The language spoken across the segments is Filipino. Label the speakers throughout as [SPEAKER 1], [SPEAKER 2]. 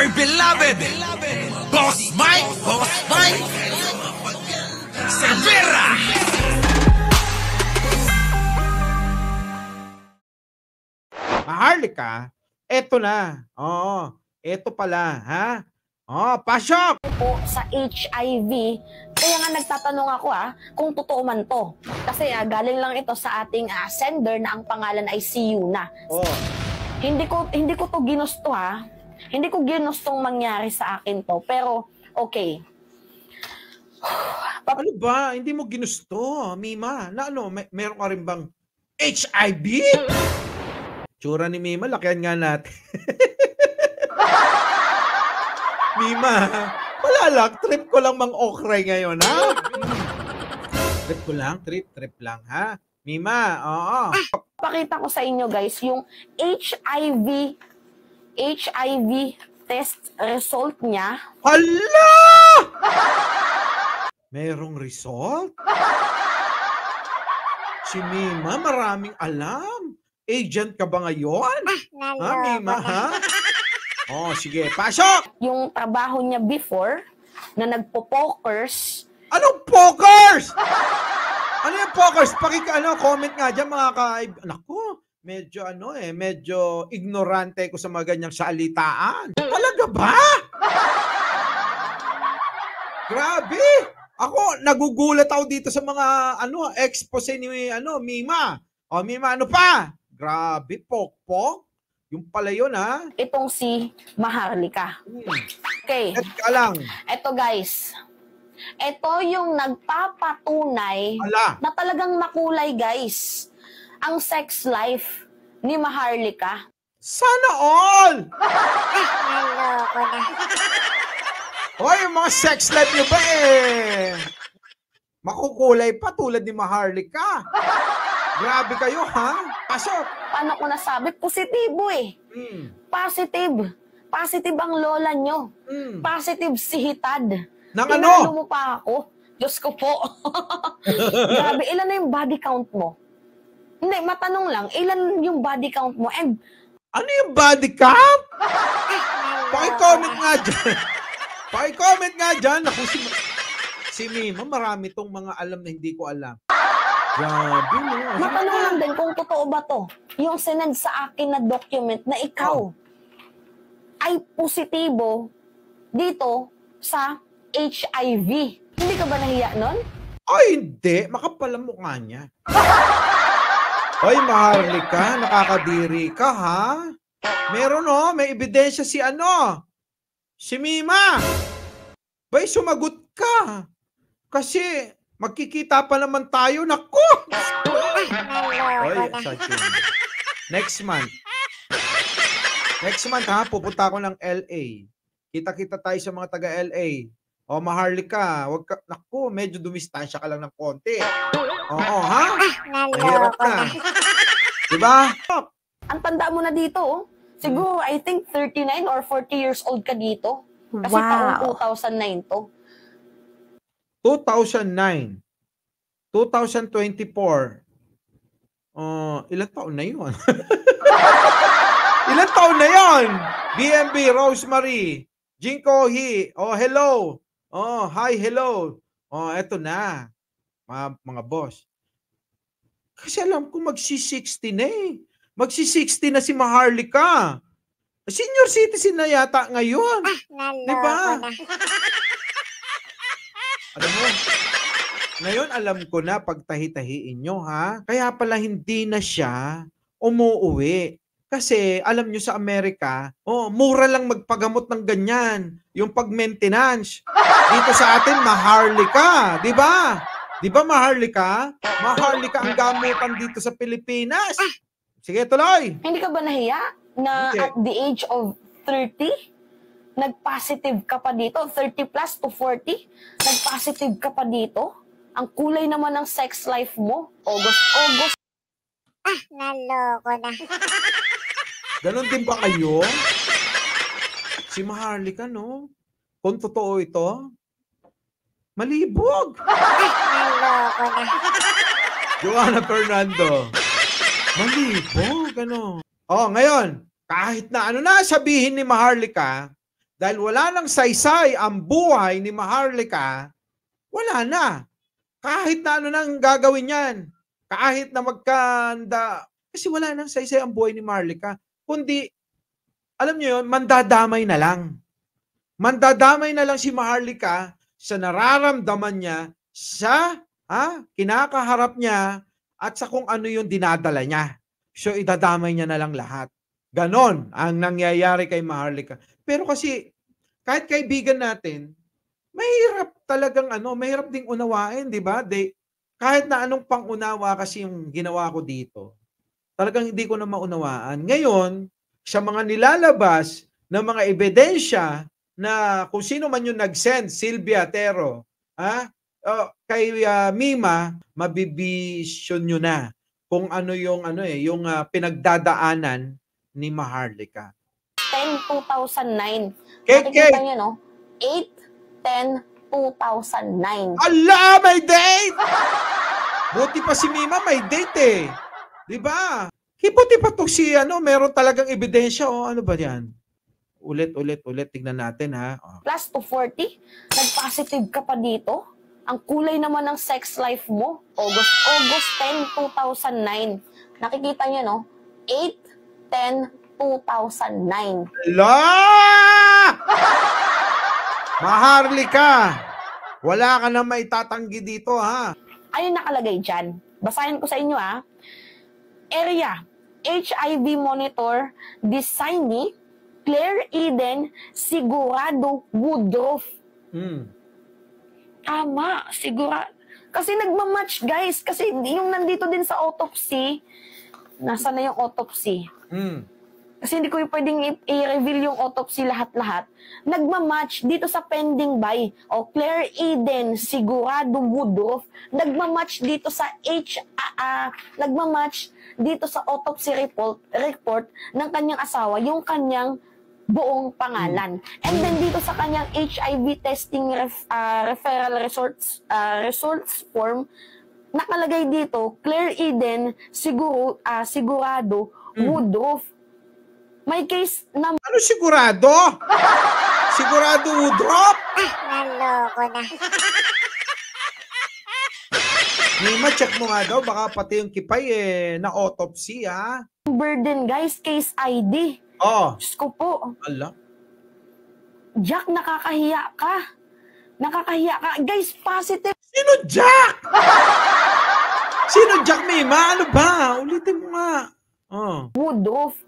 [SPEAKER 1] my beloved Boss Mike Severa.
[SPEAKER 2] Maharlika, eto na. Oo, eto pala, ha? Oh, pasok!
[SPEAKER 3] Po sa HIV, kaya nga nagtatanong ako kung totoo man to. Kasi galing lang ito sa ating sender na ang pangalan ay si Yuna.
[SPEAKER 2] Oh.
[SPEAKER 3] Hindi ko to ginusto Hindi ko ginustong mangyari sa akin to. Pero, okay.
[SPEAKER 2] Ano ba? Hindi mo ginusto, Mima? Na ano, meron ka rin bang HIV? Tsura ni Mima, lakihan nga natin. Mima, wala lang. Trip ko lang mang okray ngayon, ha? Trip ko lang? Trip lang, ha? Mima, oo.
[SPEAKER 3] Pakita ko sa inyo, guys, yung HIV test result niya.
[SPEAKER 2] Hala! Merong result? Si Mima, maraming alam. Agent ka ba ngayon? Ha, Mima, ha? Oh, sige, pasok!
[SPEAKER 3] Yung trabaho niya before, na nagpo-pokers.
[SPEAKER 2] Anong pokers? Ano yung pokers? Comment nga dyan mga Naku, medyo ignorante ko sa mga ganyang salitaan. Talaga ba? Grabe! Ako, nagugulat ako dito sa mga expose ni Mima. O, Mima, ano pa? Grabe, pokpok. Yung pala yun, ha?
[SPEAKER 3] Itong si Maharlika. Okay.
[SPEAKER 2] Ka lang.
[SPEAKER 3] Ito, guys. Ito yung nagpapatunay na talagang makulay, guys. Ang sex life ni Maharlika.
[SPEAKER 2] Sana all!
[SPEAKER 3] Naloko na.
[SPEAKER 2] Hoy, yung mga sex life nyo ba makukulay pa tulad ni Maharlika. Grabe kayo, ha? Pasok!
[SPEAKER 3] Paano ko nasabi? Positibo Positive. Positive ang lola nyo. Positive si Hitad.
[SPEAKER 2] Nang
[SPEAKER 3] Tinalo mo pa ako. Diyos ko po. Grabe, ilan na yung body count mo? Hindi, matanong lang, ilan yung body count mo? And
[SPEAKER 2] ano yung body count? Paki-comment nga dyan. Paki-comment nga dyan. Ako si Mima, marami tong mga alam na hindi ko alam. Grabe, no?
[SPEAKER 3] Matanong lang din kung totoo ba to. Yung sinend sa akin na document na ikaw ay positibo dito sa HIV. Hindi ka ba nahiya nun?
[SPEAKER 2] Ay, hindi. Makapal ang mukha niya. Hoy, Maharlika, nakakadiri ka, ha? Meron, may ebidensya si Mima. Bay, sumagot ka. Kasi magkikita pa naman tayo. Naku! Oy, next month. Next month, ha? Pupunta ako ng LA. Kita-kita tayo sa mga taga-LA. O, Maharlika, wag ka, naku, medyo dumistansya ka lang ng konti. Oo, ha? Mahirap na. Diba?
[SPEAKER 3] Ang tanda mo na dito, Siguro, I think 39 or 40 years old ka dito. Kasi taong 2009 to.
[SPEAKER 2] 2009. 2024. Ilang taon na yun? Ilang taon na yun? BMB, Rosemary, Jinko He. Oh, hello. Oh, hi, hello. Oh, eto na. Mga boss. Kasi alam ko magsi-60 na eh. Magsi-60 na si Maharlika. Senior citizen na yata ngayon. Diba? Alam mo, ngayon alam ko na pagtahi-tahiin nyo, ha? Kaya pala hindi na siya umuuwi. Kasi alam nyo sa Amerika, mura lang magpagamot ng ganyan. Yung pag-maintenance. Dito sa atin, Maharlika. Diba? Diba Maharlika? Maharlika ang gamutan dito sa Pilipinas. Sige, tuloy.
[SPEAKER 3] Hindi ka ba nahiya na at the age of 30, nag-positive ka pa dito? 30 plus to 40, nag-positive ka pa dito? Ang kulay naman ng sex life mo. August.
[SPEAKER 4] Naloko na.
[SPEAKER 2] Ganon din ba kayo? Si Maharlika, no? Kung totoo ito, malibog.
[SPEAKER 4] Naloko na.
[SPEAKER 2] Joanna Fernando. Malibog, ano? Ngayon, kahit na ano na sabihin ni Maharlika, Dahil wala nang saysay ang buhay ni Maharlika, wala na. Kahit na ano nang gagawin yan. Kahit na magkanda. Kasi wala nang saysay ang buhay ni Maharlika. Kundi, alam niyo yun, mandadamay na lang. Mandadamay na lang si Maharlika sa nararamdaman niya, sa kinakaharap niya, at sa kung ano yung dinadala niya. So, idadamay niya na lang lahat. Ganon ang nangyayari kay Maharlika. Pero kasi, kahit kaibigan natin, mahirap talagang mahirap ding unawain, di ba? Kahit na anong pangunawa kasi yung ginawa ko dito, talagang hindi ko na maunawaan. Ngayon, sa mga nilalabas ng mga ebidensya na kung sino man yung nag-send, Sylvia Tero, kay Mima, mabibisyon nyo na kung ano yung pinagdadaanan ni Maharlika.
[SPEAKER 3] 10-2009.
[SPEAKER 2] Kate!
[SPEAKER 3] Nakikita niyo, no? 8-10-2009.
[SPEAKER 2] Ala, may date! Buti pa si Mima, may date eh. Di ba? Buti pa to si meron talagang ebidensya. Ano ba yan? Ulit, tignan natin ha.
[SPEAKER 3] Plus to 40, nag-positive ka pa dito. Ang kulay naman ng sex life mo, August 10, 2009. Nakikita niyo, no? 8-10-2009.
[SPEAKER 2] Ala! Maharlika! Wala ka na maitatanggi dito, ha?
[SPEAKER 3] Ayun nakalagay dyan. Basahin ko sa inyo, ha? Area, HIV monitor, designee, Claire Eden, Sigurado Woodruff. Tama, sigurado. Kasi nagmamatch, guys. Kasi yung nandito din sa autopsy, nasa na yung autopsy? Kasi hindi ko yung pwedeng i-reveal yung autopsy lahat-lahat. Nagmamatch dito sa pending by. Claire Eden, Sigurado Woodruff. Nagmamatch dito sa nagmamatch dito sa autopsy report ng kanyang asawa, yung kanyang buong pangalan. And then dito sa kanyang HIV testing referral results form, nakalagay dito, Claire Eden, Sigurado Woodruff. May case na...
[SPEAKER 2] Ano sigurado? Sigurado Woodruff?
[SPEAKER 4] Naloko na.
[SPEAKER 2] Mima, check mo nga daw. Baka pati yung kipay na autopsy, ha?
[SPEAKER 3] burden, guys, case ID. Diyos ko po.
[SPEAKER 2] Ala.
[SPEAKER 3] Jack, nakakahiya ka. Nakakahiya ka. Guys, positive.
[SPEAKER 2] Sino Jack? Sino Jack, Mima? Ano ba? Ulitin mo nga.
[SPEAKER 3] Woodruff.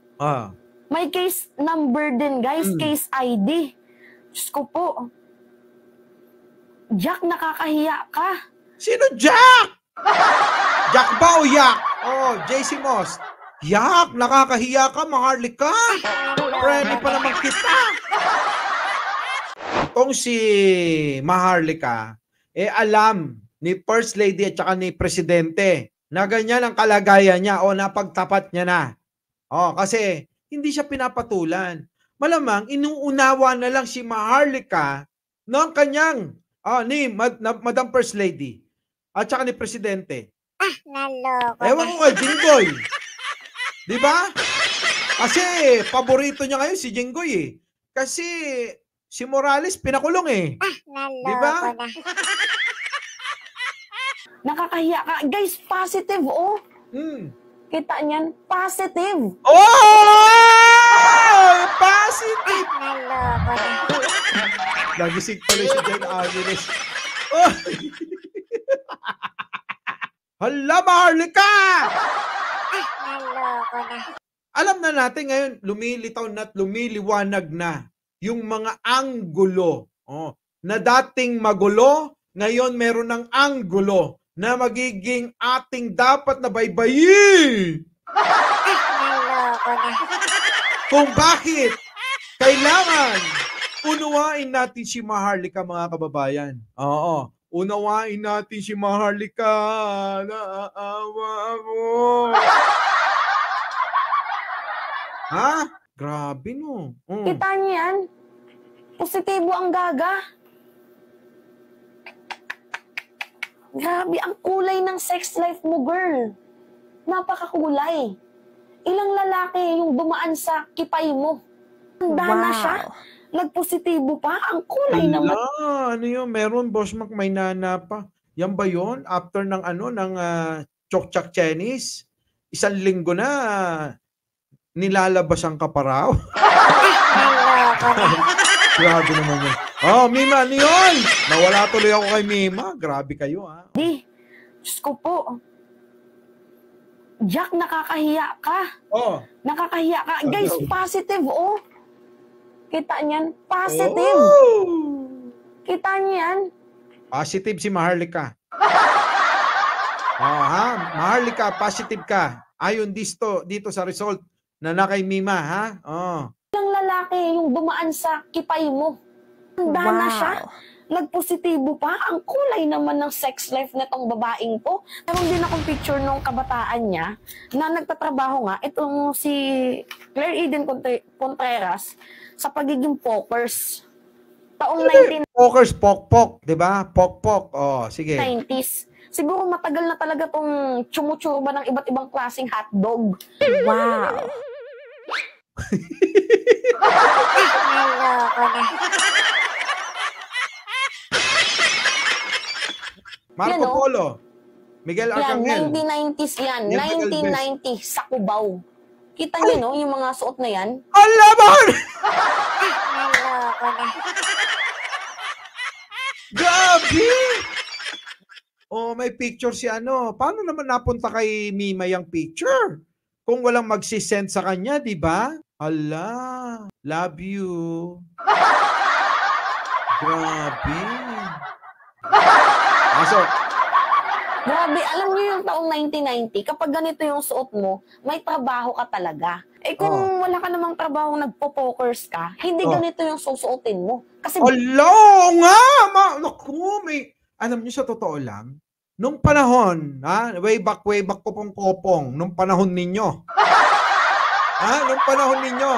[SPEAKER 3] May case number din, guys. Case ID. Diyos ko po. Jack, nakakahiya ka.
[SPEAKER 2] Sino Jack? Jack ba o Yak? JC Moss. Yak, nakakahiya ka, Maharlika. Ready pa naman kita. Itong si Maharlika, alam ni First Lady at saka ni Presidente na ganyan ang kalagayan niya o napagtapat niya na. Kasi hindi siya pinapatulan. Malamang inuunawa na lang si Maharlika ng kanyang ni Madam First Lady at saka ni Presidente.
[SPEAKER 4] Naloko.
[SPEAKER 2] Ewan ko kay Jinggoy. Di ba? Kasi paborito niya ngayon si Jinggoy eh. Kasi si Morales pinakulong eh.
[SPEAKER 4] Naloko
[SPEAKER 2] di ba?
[SPEAKER 4] na.
[SPEAKER 3] Nakakahiya ka. Guys, positive, Kita niyan, positive.
[SPEAKER 2] Positive!
[SPEAKER 4] Naloko na.
[SPEAKER 2] Nagising pala si Jen Aguiles. Hala, Maharlika!
[SPEAKER 4] Naloko na.
[SPEAKER 2] Alam na natin ngayon, lumilitaw na at lumiliwanag na yung mga anggulo. Na dating magulo, ngayon meron ng anggulo na magiging ating dapat na baybayin.
[SPEAKER 4] Naloko na.
[SPEAKER 2] Kung bakit kailangan unawain natin si Maharlika, mga kababayan. Unawain natin si Maharlika. Naaawa ako. Grabe no.
[SPEAKER 3] Kita niyo yan? Positibo ang gaga. Grabe, ang kulay ng sex life mo, girl. Napakakulay. Ilang lalaki yung dumaan sa kipay mo. Handa na siya. Nagpositibo pa. Ang kulay naman.
[SPEAKER 2] Ano yun? Meron, Boss Mac, may nana pa. Yan ba yun? After ng Chokchak Chinese, 1 linggo na, nilalabasan ka pa raw.
[SPEAKER 4] Naloko na.
[SPEAKER 2] Grabe naman yun. Oh, Mima, ano yun? Nawala tuloy ako kay Mima. Grabe kayo, ha?
[SPEAKER 3] Di. Diyos ko po. Jack, nakakahiya ka.
[SPEAKER 2] Oh.
[SPEAKER 3] Nakakahiya ka. Guys, positive, oh. Kita niyan? Positive.
[SPEAKER 2] Oh.
[SPEAKER 3] Kita niyan?
[SPEAKER 2] Positive si Maharlika. Oh, ha? Maharlika, positive ka. Ayon dito sa result na kay Mima, ha? Oh.
[SPEAKER 3] Yung lalaki yung dumaan sa kipay mo. Handa na siya. Nagpositibo pa. Ang kulay naman ng sex life nitong babaeng to. Meron din akong picture nung kabataan niya na nagtatrabaho nga itong si Claire Eden Contreras sa pagiging pokers. Taong
[SPEAKER 2] Pokers, pokpok, di ba? Pokpok. Oh, sige.
[SPEAKER 3] 1990s. Siguro matagal na talaga tong tsumuchurba ng iba't ibang klaseng hotdog. Wow.
[SPEAKER 4] Naloko na.
[SPEAKER 2] Marco
[SPEAKER 3] Yan, oh.
[SPEAKER 2] Polo. Miguel
[SPEAKER 3] Yan,
[SPEAKER 2] Arcangel.
[SPEAKER 3] 1990s yan.
[SPEAKER 2] Yan, Miguel
[SPEAKER 3] 1990 sa Cubao. Kita niyo, no? Yung mga suot na yan.
[SPEAKER 2] Alaman!
[SPEAKER 4] Naloko na.
[SPEAKER 2] Gabi! Oh, may picture si ano. Paano naman napunta kay Mima yung picture? Kung walang magsisend sa kanya, di ba? Ala, love you. Grabe. Aso,
[SPEAKER 3] Grabe, alam niyo yung taong 1990, kapag ganito yung suot mo, may trabaho ka talaga. Eh kung wala ka namang trabaho, nagpo-pokers ka, hindi ganito yung susuotin mo. Kasi
[SPEAKER 2] ala nga! Naku, may... Alam niyo, sa totoo lang, nung panahon, way back kopong-kopong, nung panahon ninyo, nung panahon ninyo,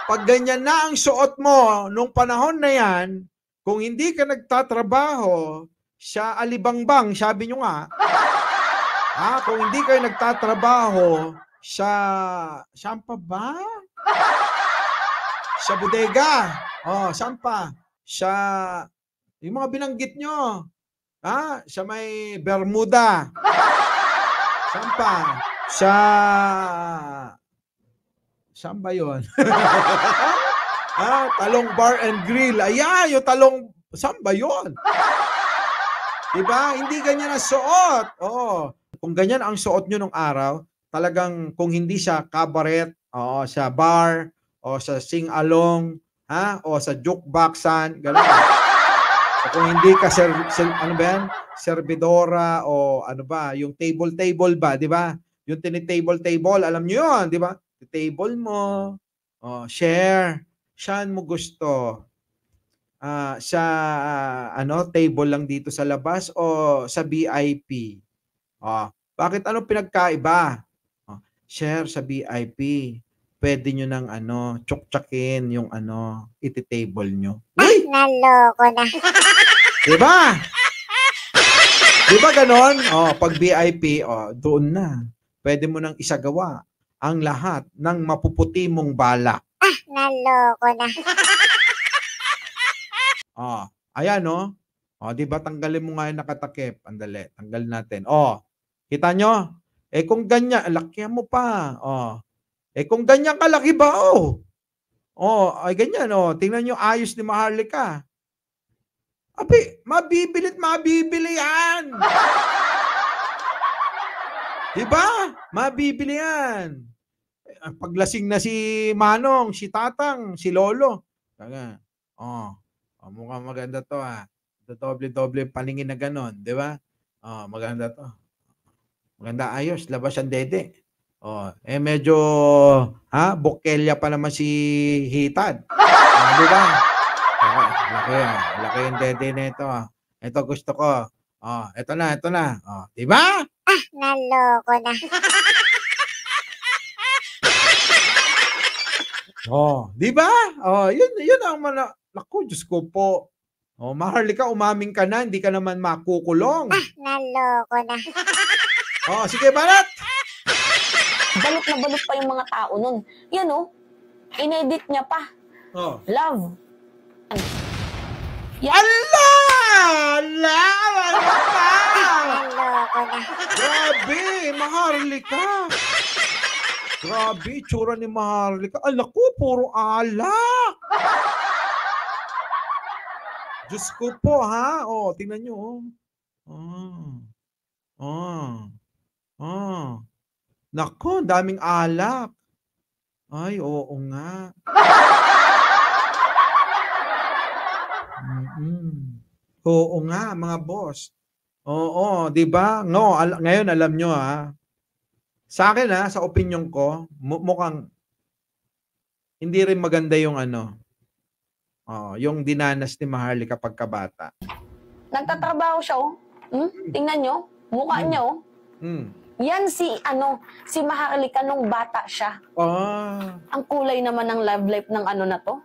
[SPEAKER 2] pag ganyan na ang suot mo, nung panahon na yan, kung hindi ka nagtatrabaho, siya alibangbang, sabi nyo nga, kung hindi kayo nagtatrabaho, saan pa ba? Sa bodega. Saan pa? Yung mga binanggit nyo, sa may Bermuda. Saan pa? Saan ba yun? Talong Bar and Grill. Ayan, yung talong, saan ba yun? Diba? Hindi ganyan ang suot. Kung ganyan ang suot nyo nung araw, talagang kung hindi sa cabaret, sa bar, o sa sing-along, o sa jukeboxan, gano'n. O kung hindi ka servidora o ano ba, yung table ba, di ba? Yung tinitable, alam nyo yun, di ba? Table mo, share, saan mo gusto? Sa table lang dito sa labas o sa VIP? Bakit ano pinagkaiba? Share sa VIP. Pwede nyo ng tsuktsakin yung iti-table nyo. Uy!
[SPEAKER 4] Naloko na.
[SPEAKER 2] Diba? Diba ganon? Pag VIP, doon na. Pwede mo nang isagawa ang lahat ng mapuputi mong balak.
[SPEAKER 4] Naloko na.
[SPEAKER 2] Ayan, no? Diba tanggalin mo nga yung nakatakip? Andali, tanggal natin. Kita nyo? Kung ganyan, lakyan mo pa. Kung ganyan kalaki ba, ay ganyan, tingnan nyo, ayos ni Maharlika. Abi, mabibili yan. Diba? Mabibili yan. Paglasing na si Manong, si Tatang, si Lolo. Mukhang maganda to, doble-doble paningin na ganon, di ba? Maganda to. Maganda, ayos, labas ang dede. Medyo, bukelya pa naman si Hitad. Di ba? Laki yung dede na ito. Ito gusto ko. Ito na. Di ba?
[SPEAKER 4] Naloko na.
[SPEAKER 2] Di ba? Yun ang naku, Diyos ko po. Maharlika, umaming ka na, hindi ka naman makukulong.
[SPEAKER 4] Naloko na.
[SPEAKER 2] Sige, Barat.
[SPEAKER 3] balot na balot pa yung mga tao nun. Yan, inedit niya pa. Love, Yan.
[SPEAKER 2] Ala! Ala! Ano ka?
[SPEAKER 4] Naloko na.
[SPEAKER 2] Grabe! Maharlika! Grabe, itsura ni Maharlika. Ala ko, puro alak! Diyos ko po, ha? O, tingnan nyo, oh. Naku, daming alak. Ay, oo nga. Oo nga, mga boss. Oo, 'di ba? No, ngayon alam nyo, ha. Sa akin, ha, sa opinion ko, mukhang hindi rin maganda yung yung dinanas ni Maharlika pagkabata.
[SPEAKER 3] Nagtatrabaho siya, oh. Tingnan nyo, mukha niya, oh. Yan si Maharlika nung bata siya. Ang kulay naman ng love life ng na to,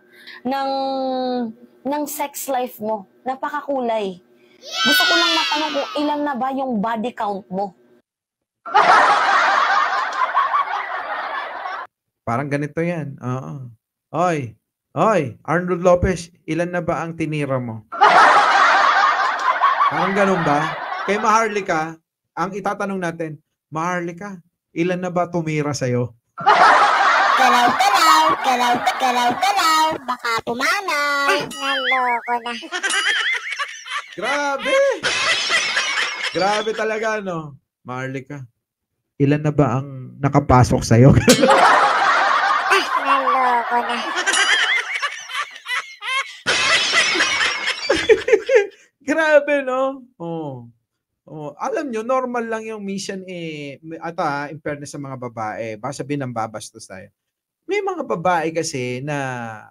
[SPEAKER 3] ng sex life mo. Napakakulay. Gusto ko lang matanong kung ilan na ba yung body count mo.
[SPEAKER 2] Parang ganito yan. Oo. Oy, Arnold Lopez, ilan na ba ang tinira mo? Parang ganun ba? Kay Maharlika, ang itatanong natin, Maharlika, ilan na ba tumira sa'yo?
[SPEAKER 4] Galaw, baka pumanaw. Naloko na.
[SPEAKER 2] Grabe! Grabe talaga, no? Maharlika, ilan na ba ang nakapasok sa'yo?
[SPEAKER 4] Naloko na.
[SPEAKER 2] Grabe, no? Alam nyo, normal lang yung mission in fairness sa mga babae. Baka sabihin ng babastos tayo. May mga babae kasi na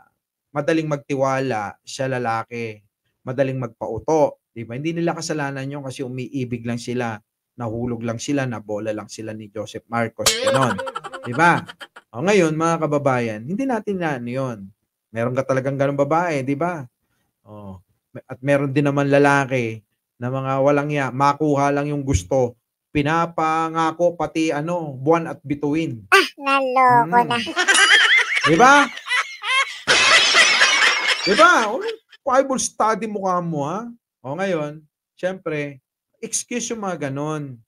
[SPEAKER 2] madaling magtiwala, siya lalaki. Madaling magpauto. Diba? Hindi nila kasalanan yun kasi umiibig lang sila. Nahulog lang sila, nabola lang sila ni Joseph Marcos. Ganon. Diba? Ngayon, mga kababayan, hindi natin na yun. Meron ka talagang ganong babae, diba? At meron din naman lalaki na mga walang ya, makuha lang yung gusto. Pinapangako pati buwan at bituin.
[SPEAKER 4] Naloko na.
[SPEAKER 2] Diba? Diba? Bible study mukha mo, ha? Ngayon, syempre, excuse yung mga ganon.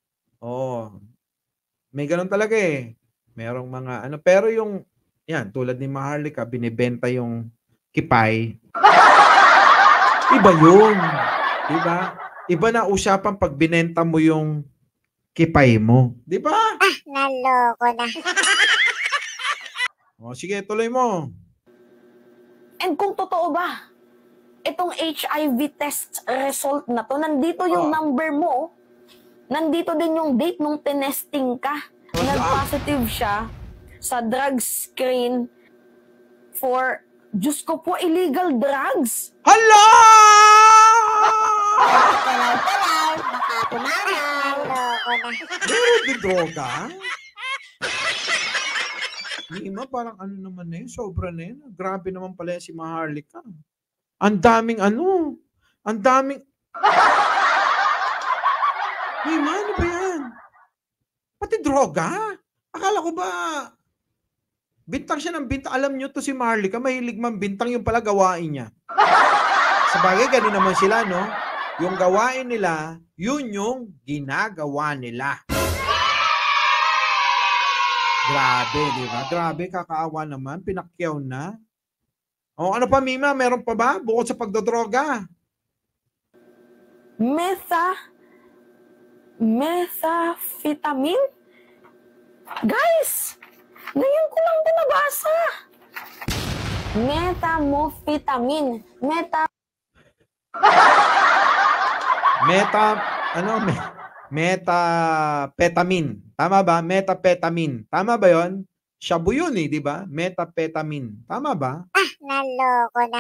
[SPEAKER 2] May ganon talaga eh. Merong mga pero yung, yan, tulad ni Maharlika, binibenta yung kipay. Iba yun. Diba? Iba na usapan pag binenta mo yung kipay mo. Diba?
[SPEAKER 4] Naloko na.
[SPEAKER 2] Sige, tuloy mo.
[SPEAKER 3] And kung totoo ba, itong HIV test result na to, nandito yung number mo, nandito din yung date nung tinesting ka. Nag-positive siya sa drug screen for, Diyos ko po, illegal drugs.
[SPEAKER 2] Hala!
[SPEAKER 4] Galaw, baka pumanaw. Naloko na.
[SPEAKER 2] Meron din droga? Hindi parang naman na yun, sobra na yun. Grabe naman pala si Maharlika. Ang daming ang daming... ano ba yan? Pati droga? Akala ko ba, bintang siya ng bintang. Alam nyo to si Maharlika, mahilig man bintang yung pala gawain niya. Sabagay, gano'n naman sila, no? Yung gawain nila, yun yung ginagawa nila. Grabe, di ba? Grabe, kakaawa naman. Pinakyaw na. Ano pa, Mima? Meron pa ba? Bukod sa pagdodroga.
[SPEAKER 3] Methamphetamine? Guys! Ngayon ko lang ito nabasa. Methamphetamine.
[SPEAKER 2] Methamphetamine. Tama ba? Methamphetamine. Tama ba yon? Shabu yun eh, di ba? Methamphetamine. Tama ba?
[SPEAKER 4] Naloko na.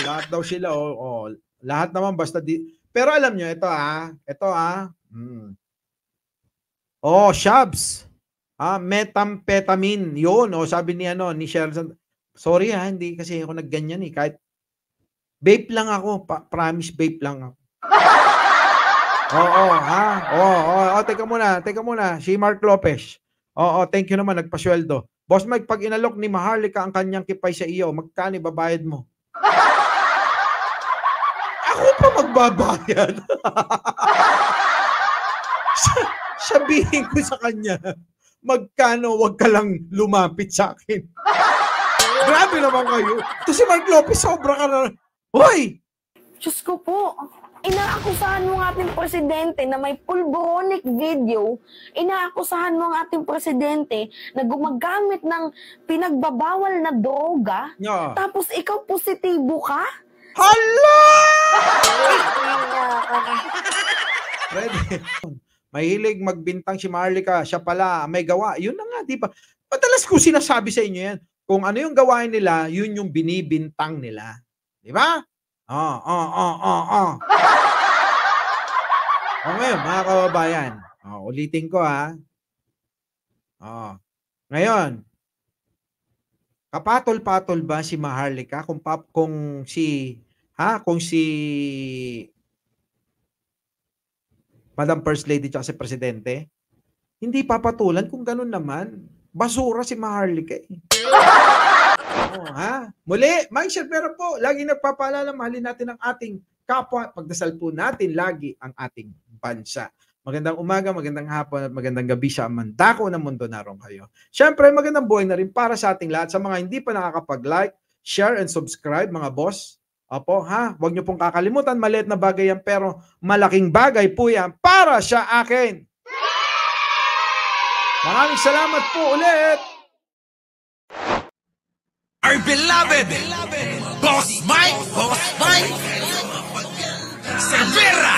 [SPEAKER 2] Lahat daw sila. Lahat naman basta Pero alam nyo, ito Shabs. Methamphetamine. Yun. Sabi ni Cheryl. Sorry hindi kasi ako nagganyan eh. Kahit vape lang ako. Promise, vape lang ako. Teka muna. Si Mark Lopez. Thank you naman. Nagpasweldo. Boss Mike, pag inalok ni Maharlika ang kanyang kipay sa iyo, magkano babayad mo? Ako pa magbabayad. Sabihin ko sa kanya, magkano, wag ka lang lumapit sa akin. Grabe naman kayo. Ito si Mark Lopez, sobra ka na. Hoy!
[SPEAKER 3] Diyos ko po, inaakusahan mo ang ating presidente na may pulboronic video, inaakusahan mo ang ating presidente na gumagamit ng pinagbabawal na droga,
[SPEAKER 2] Yeah.
[SPEAKER 3] tapos ikaw positibo ka?
[SPEAKER 2] Hala!
[SPEAKER 4] Naloko na.
[SPEAKER 2] Pwede. Mahilig magbintang si Maharlika, siya pala may gawa. Yun na nga, di ba? Madalas ko sinasabi sa inyo yan. Kung ano yung gawain nila, yun yung binibintang nila. Di ba? O ngayon, mga kababayan, ulitin ko ha. Ngayon, kapatol-patol ba si Maharlika kung si Madam First Lady at si Presidente? Hindi papatulan kung ganun naman. Basura si Maharlika eh. Muli, Mike pero po, lagi nagpapaalala, mahalin natin ang ating kapwa, pagdasal po natin lagi ang ating bansa. Magandang umaga, magandang hapon, at magandang gabi sa mandako ng mundo naroon kayo. Siyempre, magandang buhay na rin para sa ating lahat. Sa mga hindi pa nakakapag-like, share, and subscribe, mga boss. Opo, huwag niyo pong kakalimutan, maliit na bagay yan, pero malaking bagay po yan para sa akin. Maraming salamat po ulit!
[SPEAKER 1] Our beloved Boss Mike Severa.